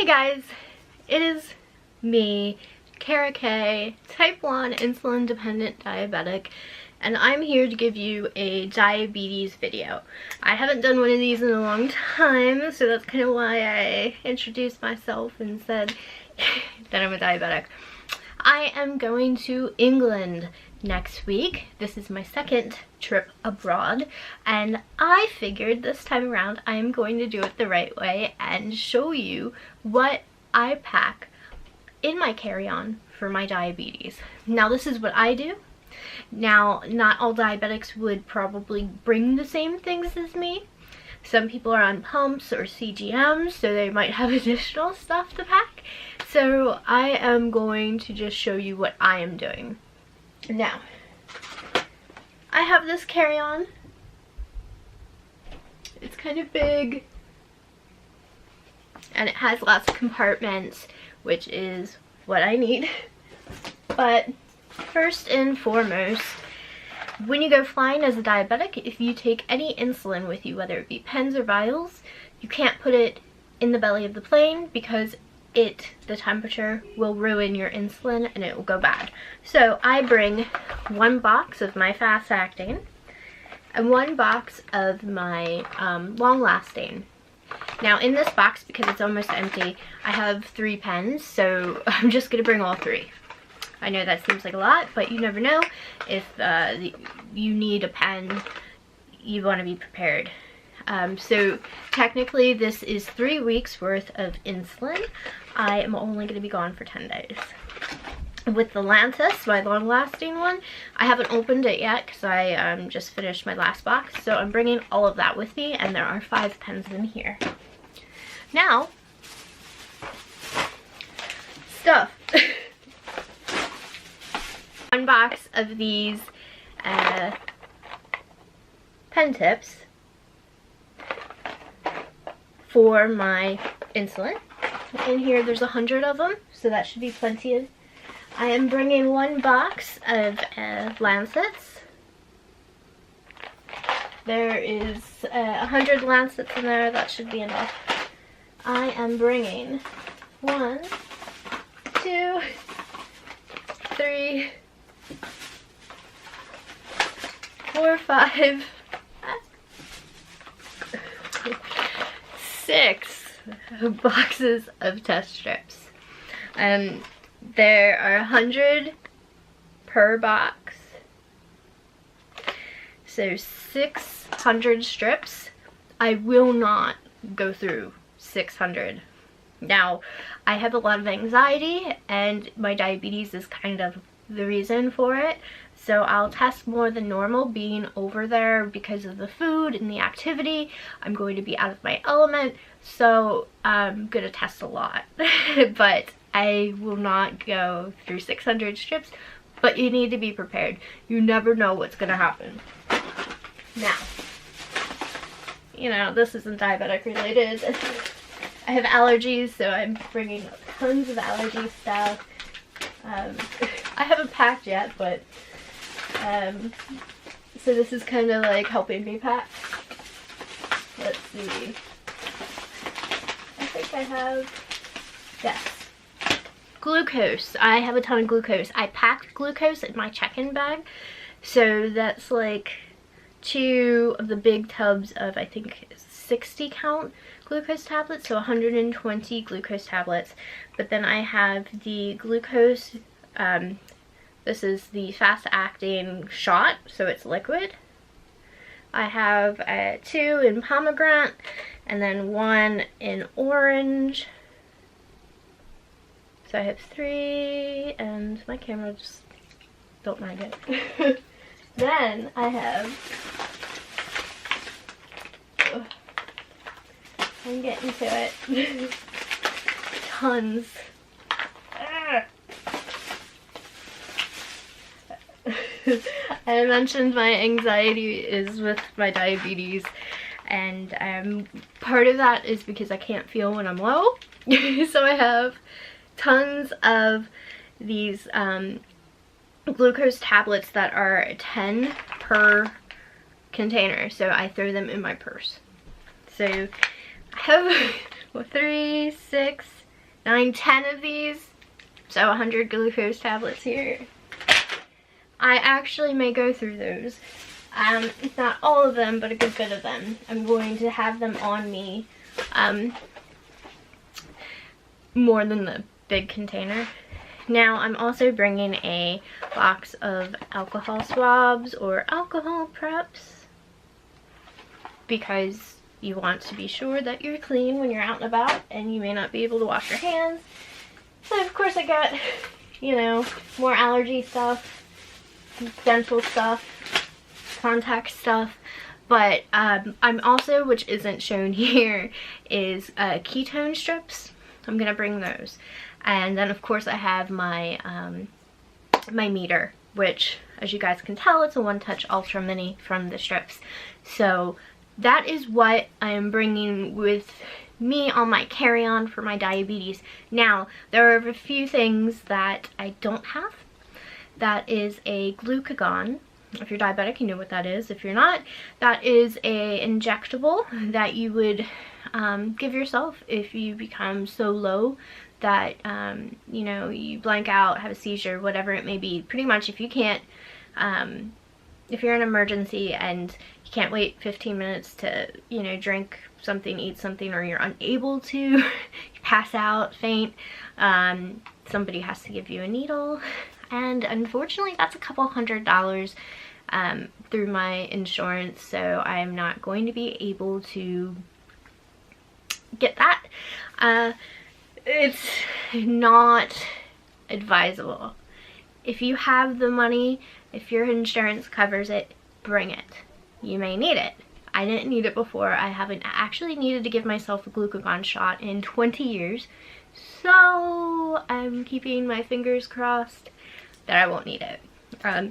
Hey guys, it is me, Kara K, type 1 insulin dependent diabetic, and I'm here to give you a diabetes video. I haven't done one of these in a long time, so that's kind of why I introduced myself and said that I'm a diabetic. I am going to England next week. This is my second trip abroad, and I figured this time around I am going to do it the right way and show you what I pack in my carry-on for my diabetes. Now, this is what I do. Now, not all diabetics would probably bring the same things as me. Some people are on pumps or CGMs, so they might have additional stuff to pack. So I am going to just show you what I am doing. Now, I have this carry-on. It's kind of big, and it has lots of compartments, which is what I need. But first and foremost, when you go flying as a diabetic, if you take any insulin with you, whether it be pens or vials, you can't put it in the belly of the plane because the temperature will ruin your insulin and it will go bad. So I bring one box of my fast acting and one box of my long lasting. Now in this box, because it's almost empty, I have 3 pens, so I'm just gonna bring all 3. I know that seems like a lot, but you never know. If you need a pen, you want to be prepared. So technically this is 3 weeks worth of insulin. I am only going to be gone for 10 days. With the Lantus, my long-lasting one, I haven't opened it yet because I just finished my last box. So I'm bringing all of that with me, and there are 5 pens in here. Now, stuff. One box of these pen tips for my insulin. In here there's 100 of them, so that should be plenty. I am bringing one box of Lancets. There is 100 Lancets in there, that should be enough. I am bringing 1, 2, 3, 4, 5, 6 boxes of test strips. There are 100 per box, so 600 strips. I will not go through 600. Now, I have a lot of anxiety, and my diabetes is kind of the reason for it. So I'll test more than normal being over there because of the food and the activity. I'm going to be out of my element, so I'm gonna test a lot. But I will not go through 600 strips, but you need to be prepared. You never know what's gonna happen. Now, you know, this isn't diabetic related. I have allergies, so I'm bringing tons of allergy stuff. I haven't packed yet, but so this is kind of like helping me pack. Let's see. I think I have, yes, glucose. I have a ton of glucose. I packed glucose in my check-in bag, so that's like 2 of the big tubs of, I think, 60 count glucose tablets, so 120 glucose tablets. But then I have the glucose, this is the fast acting shot, so it's liquid. I have 2 in pomegranate and then 1 in orange. So I have 3, and my camera just don't mind it. Then I have, I'm getting to it, tons. I mentioned my anxiety is with my diabetes, and part of that is because I can't feel when I'm low. So I have tons of these glucose tablets that are 10 per container, so I throw them in my purse. So I have 3, 6, 9, 10 of these. So 100 glucose tablets here. I actually may go through those. Not all of them, but a good bit of them. I'm going to have them on me more than the big container. Now I'm also bringing a box of alcohol swabs or alcohol preps because you want to be sure that you're clean when you're out and about and you may not be able to wash your hands. So of course I got, you know, more allergy stuff, dental stuff, contact stuff, but I'm also, which isn't shown here, is ketone strips. I'm gonna bring those. And then of course I have my my meter, which as you guys can tell, it's a one-touch ultra mini from the strips. So that is what I am bringing with me on my carry-on for my diabetes. Now there are a few things that I don't have. That is a glucagon. If you're diabetic, you know what that is. If you're not, that is a injectable that you would give yourself if you become so low that you know, you blank out, have a seizure, whatever it may be. Pretty much if you can't, if you're in an emergency and you can't wait 15 minutes to, you know, drink something, eat something, or you're unable to, you pass out, faint, somebody has to give you a needle. And unfortunately that's a couple $100 through my insurance, so I'm not going to be able to get that. It's not advisable. If you have the money, if your insurance covers it, bring it. You may need it. I didn't need it before. I haven't actually needed to give myself a glucagon shot in 20 years. So I'm keeping my fingers crossed that I won't need it.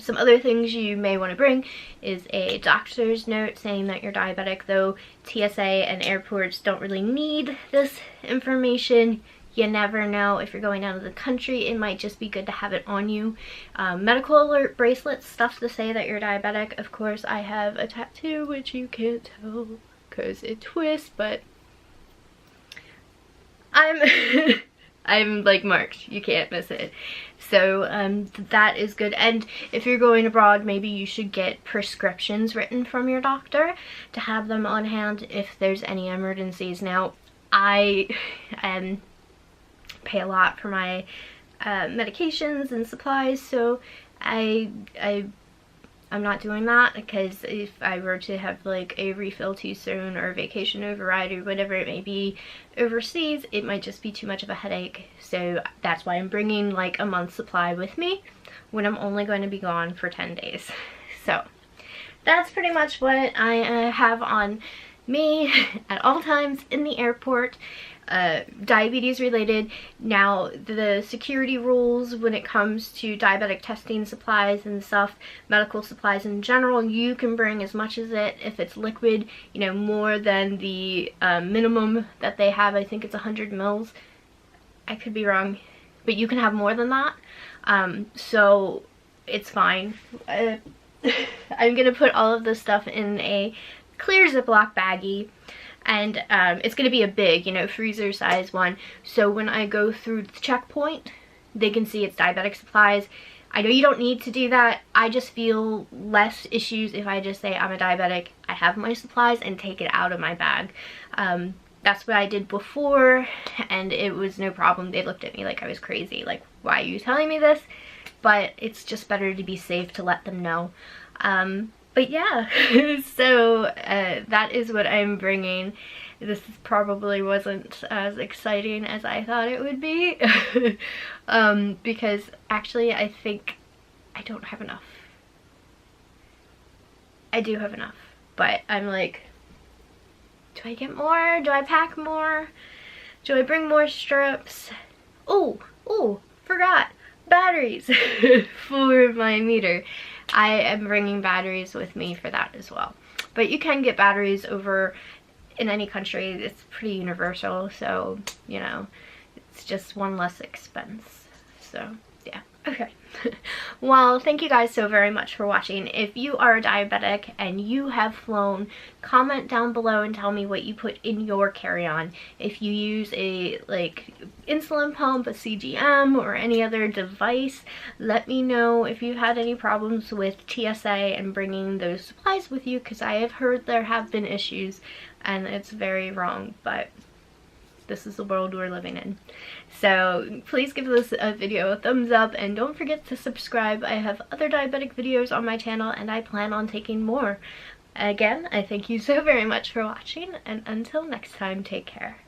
Some other things you may want to bring is a doctor's note saying that you're diabetic, though TSA and airports don't really need this information. You never know. If you're going out of the country, it might just be good to have it on you. Medical alert bracelets, stuff to say that you're diabetic. Of course, I have a tattoo, which you can't tell because it twists, but I'm like marked. You can't miss it. So that is good. And if you're going abroad, maybe you should get prescriptions written from your doctor to have them on hand if there's any emergencies. Now, I pay a lot for my medications and supplies, so I'm not doing that, because if I were to have like a refill too soon or a vacation override or whatever it may be overseas, it might just be too much of a headache. So that's why I'm bringing like a month's supply with me when I'm only going to be gone for 10 days. So that's pretty much what I have on me at all times in the airport. Diabetes related. Now, the security rules when it comes to diabetic testing supplies and stuff, medical supplies in general, you can bring as much as it, if it's liquid, you know, more than the minimum that they have. I think it's 100 mils. I could be wrong, but you can have more than that. So it's fine. I'm gonna put all of this stuff in a clear Ziploc baggie. And it's going to be a big, you know, freezer size one. So when I go through the checkpoint, they can see it's diabetic supplies. I know you don't need to do that. I just feel less issues if I just say I'm a diabetic, I have my supplies, and take it out of my bag. That's what I did before, and it was no problem. They looked at me like I was crazy. Like, why are you telling me this? But it's just better to be safe to let them know. But yeah, so that is what I'm bringing. This probably wasn't as exciting as I thought it would be. Because actually I think I don't have enough. I do have enough, but I'm like, do I get more? Do I pack more? Do I bring more strips? Oh, forgot. Batteries for my meter. I am bringing batteries with me for that as well. But you can get batteries over in any country. It's pretty universal, so, you know, it's just one less expense. So, yeah. Okay. Well, thank you guys so very much for watching. If you are a diabetic and you have flown, comment down below and tell me what you put in your carry-on. If you use a insulin pump, a CGM, or any other device, let me know if you've had any problems with TSA and bringing those supplies with you, because I have heard there have been issues and it's very wrong, but this is the world we're living in. So please give this video a thumbs up and don't forget to subscribe. I have other diabetic videos on my channel and I plan on taking more. Again, I thank you so very much for watching, and until next time, take care.